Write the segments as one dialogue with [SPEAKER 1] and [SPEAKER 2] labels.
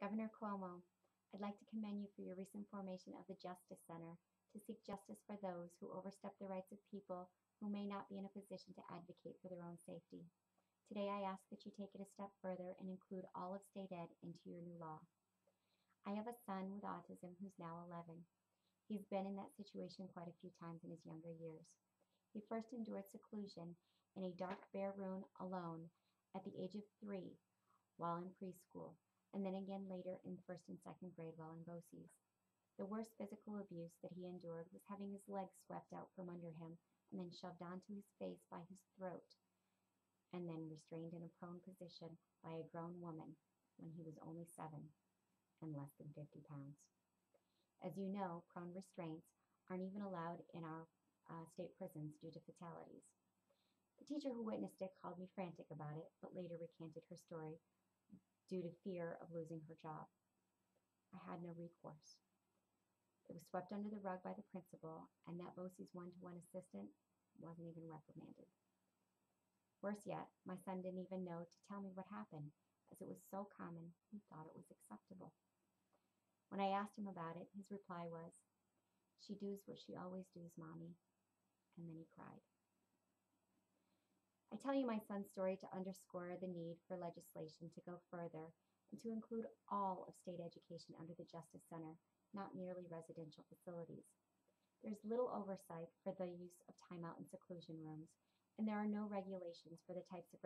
[SPEAKER 1] Governor Cuomo, I'd like to commend you for your recent formation of the Justice Center to seek justice for those who overstep the rights of people who may not be in a position to advocate for their own safety. Today, I ask that you take it a step further and include all of state ed into your new law. I have a son with autism who's now 11. He's been in that situation quite a few times in his younger years. He first endured seclusion in a dark, bare room alone at the age of 3 while in preschool, and then again later in first and second grade while in BOCES. The worst physical abuse that he endured was having his legs swept out from under him and then shoved onto his face by his throat, and then restrained in a prone position by a grown woman when he was only 7 and less than 50 pounds. As you know, prone restraints aren't even allowed in our state prisons due to fatalities. The teacher who witnessed it called me frantic about it, but later recanted her story due to fear of losing her job. I had no recourse. It was swept under the rug by the principal, and that BOCES one-to-one assistant wasn't even reprimanded. Worse yet, my son didn't even know to tell me what happened, as it was so common he thought it was acceptable. When I asked him about it, his reply was, "She does what she always does, Mommy," and then he cried. I tell you my son's story to underscore the need for legislation to go further and to include all of state education under the Justice Center, not merely residential facilities. There's little oversight for the use of timeout and seclusion rooms, and there are no regulations for the types of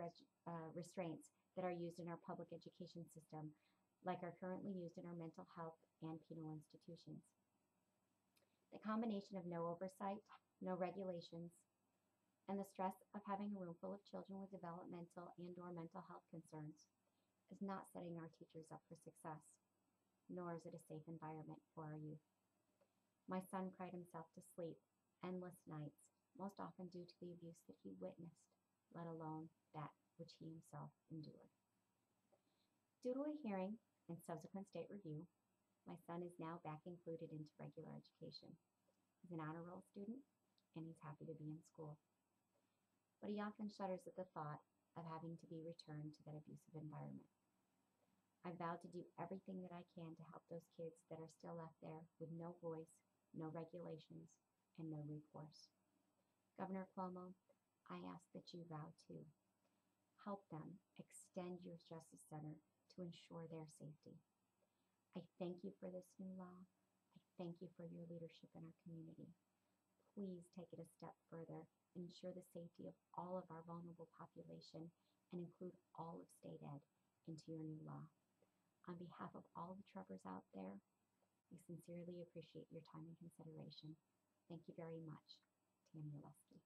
[SPEAKER 1] restraints that are used in our public education system, like are currently used in our mental health and penal institutions. The combination of no oversight, no regulations, and the stress of having a room full of children with developmental and/or mental health concerns is not setting our teachers up for success, nor is it a safe environment for our youth. My son cried himself to sleep endless nights, most often due to the abuse that he witnessed, let alone that which he himself endured. Due to a hearing and subsequent state review, my son is now back included into regular education. He's an honor roll student, and he's happy to be in school. But he often shudders at the thought of having to be returned to that abusive environment. I vowed to do everything that I can to help those kids that are still left there with no voice, no regulations, and no recourse. Governor Cuomo, I ask that you vow to help them extend your Justice Center to ensure their safety. I thank you for this new law. I thank you for your leadership in our community. Please take it a step further and ensure the safety of all of our vulnerable population and include all of state ed into your new law. On behalf of all the Trevors out there, we sincerely appreciate your time and consideration. Thank you very much, Tammy Oleski.